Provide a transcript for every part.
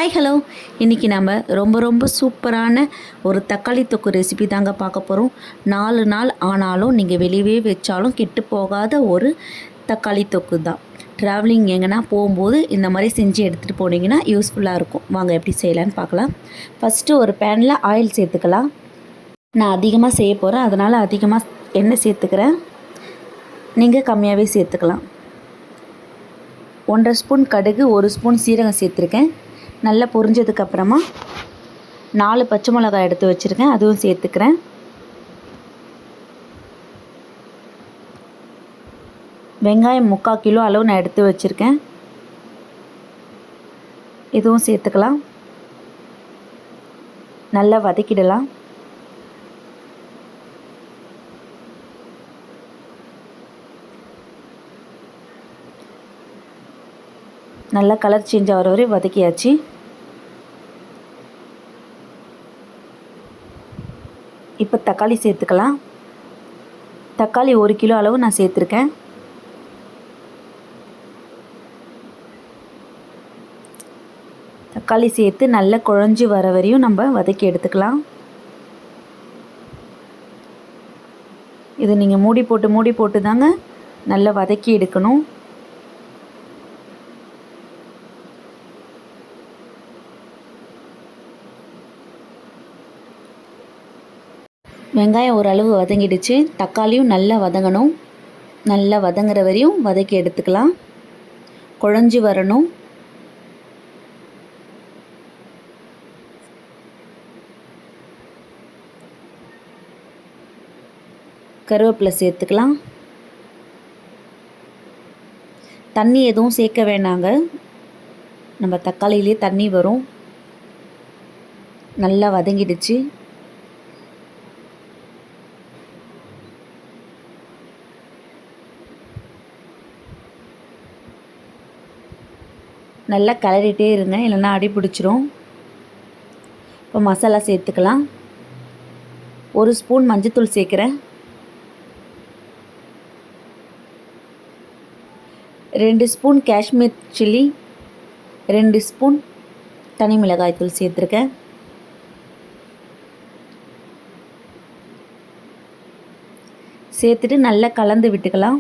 Hi hello, இன்றைக்கி நம்ம ரொம்ப சூப்பரான ஒரு தக்காளி தொக்கு ரெசிபி தாங்க பார்க்க போகிறோம். 4 நாள் ஆனாலும் நீங்கள் வெளியே வச்சாலும் கெட்டு போகாத ஒரு தக்காளி தொக்கு தான். ட்ராவலிங் எங்கன்னா போகும்போது இந்த மாதிரி செஞ்சு எடுத்துகிட்டு போனீங்கன்னா யூஸ்ஃபுல்லாக இருக்கும். வாங்க எப்படி செய்யலான்னு பார்க்கலாம். ஃபஸ்ட்டு ஒரு பேனில் ஆயில் சேர்த்துக்கலாம். நான் அதிகமாக செய்ய போகிறேன், அதனால் அதிகமாக எண்ணெய் சேர்த்துக்கிறேன். நீங்கள் கம்மியாகவே சேர்த்துக்கலாம். 1.5 ஸ்பூன் கடுகு, 1 ஸ்பூன் சீரகம் சேர்த்துருக்கேன். நல்லா பொரிஞ்சதுக்கப்புறமா 4 பச்சை மிளகாய் எடுத்து வச்சுருக்கேன், அதுவும் சேர்த்துக்கிறேன். வெங்காயம் 3/4 கிலோ அளவு நான் எடுத்து வச்சுருக்கேன், இதுவும் சேர்த்துக்கலாம். நல்லா வதக்கிடலாம். நல்லா கலர் சேஞ்ச் ஆகிற வரை வதக்கியாச்சு. இப்போ தக்காளி சேர்த்துக்கலாம். தக்காளி 1 கிலோ அளவு நான் சேர்த்துருக்கேன். தக்காளி சேர்த்து நல்லா குழஞ்சி வர வரையும் நம்ம வதக்கி எடுத்துக்கலாம். இது நீங்கள் மூடி போட்டு தாங்க நல்லா வதக்கி எடுக்கணும். வெங்காயம் ஓரளவு வதங்கிடுச்சு, தக்காளியும் நல்லா வதங்கணும். நல்லா வதங்குற வரையும் வதக்கி எடுத்துக்கலாம். குழஞ்சி வரணும். கருவேப்பிலை சேர்த்துக்கலாம். தண்ணி எதுவும் சேர்க்க வேணாங்க, நம்ம தக்காளியிலே தண்ணி வரும். நல்லா வதங்கிடுச்சு. நல்லா கிளறிட்டே இருங்க, இல்லைன்னா அடி பிடிச்சிரும். இப்போ மசாலா சேர்த்துக்கலாம். 1 ஸ்பூன் மஞ்சள்தூள் சேர்க்குறேன். 2 ஸ்பூன் காஷ்மீர் சில்லி, 2 ஸ்பூன் தனி மிளகாய் தூள் சேர்த்துருக்கேன். சேர்த்துட்டு நல்லா கலந்து விட்டுக்கலாம்.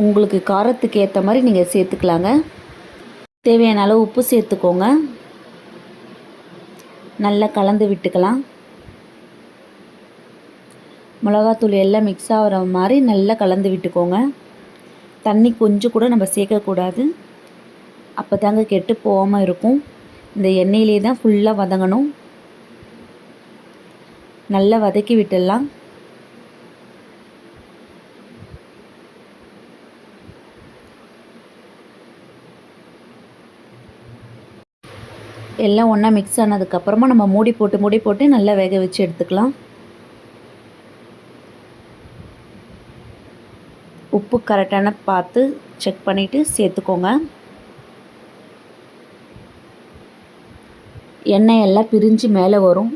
உங்களுக்கு காரத்துக்கு ஏற்ற மாதிரி நீங்கள் சேர்த்துக்கலாங்க. தேவையான அளவு உப்பு சேர்த்துக்கோங்க. நல்லா கலந்து விட்டுக்கலாம். மிளகாத்தூள் எல்லாம் மிக்ஸ் ஆகிற மாதிரி நல்லா கலந்து விட்டுக்கோங்க. தண்ணி கொஞ்சம் கூட நம்ம சேர்க்கக்கூடாது, அப்போ தாங்க கெட்டு போகாமல் இருக்கும். இந்த எண்ணெயிலே தான் ஃபுல்லாக வதங்கணும். நல்லா வதக்கி விட்டுடலாம். எல்லாம் ஒன்றா மிக்ஸ் ஆனதுக்கப்புறமா நம்ம மூடி போட்டு நல்லா வேக வச்சு எடுத்துக்கலாம். உப்பு கரெக்டான பார்த்து செக் பண்ணிவிட்டு சேர்த்துக்கோங்க. எண்ணெய் எல்லாம் பிரிஞ்சு மேலே வரும்,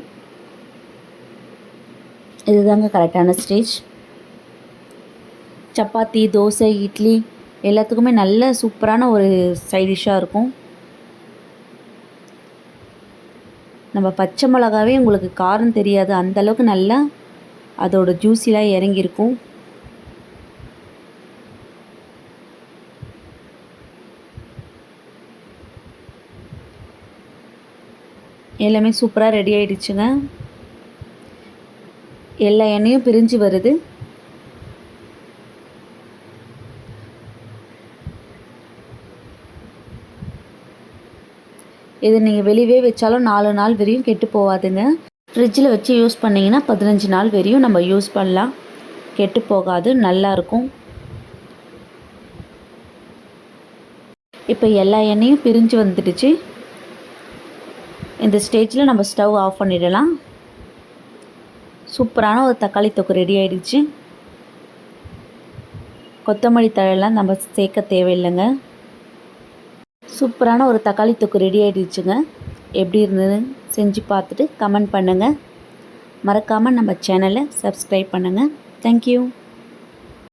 இதுதாங்க கரெக்டான ஸ்டேஜ். சப்பாத்தி, தோசை, இட்லி எல்லாத்துக்குமே நல்ல சூப்பரான ஒரு சைட் டிஷ்ஷாக இருக்கும். நம்ம பச்சை மிளகாவே உங்களுக்கு காரம் தெரியாது, அந்தளவுக்கு நல்லா அதோட ஜூஸிலாம் இறங்கியிருக்கும். எல்லாமே சூப்பராக ரெடி ஆகிடுச்சுங்க. எல்லா எண்ணெயும் பிரிஞ்சு வருது. இது நீங்கள் வெளியே வச்சாலும் 4 நாள் வரையும் கெட்டு போகாதுங்க. ஃப்ரிட்ஜில் வச்சு யூஸ் பண்ணிங்கன்னா 15 நாள் வரையும் நம்ம யூஸ் பண்ணலாம், கெட்டு போகாது, நல்லாயிருக்கும். இப்போ எல்லா எண்ணெயும் பிரிஞ்சு வந்துடுச்சு. இந்த ஸ்டேஜில் நம்ம ஸ்டவ் ஆஃப் பண்ணிடலாம். சூப்பரான ஒரு தக்காளி தொக்கு ரெடி ஆகிடுச்சு. கொத்தமல்லி தழையெல்லாம் நம்ம சேர்க்க தேவையில்லைங்க. சூப்பரான ஒரு தக்காளி தொக்கு ரெடி ஆகிடுச்சுங்க. எப்படி இருந்தது செஞ்சு பார்த்துட்டு கமெண்ட் பண்ணுங்கள். மறக்காமல் நம்ம சேனலை சப்ஸ்கிரைப் பண்ணுங்கள். தேங்க்யூ.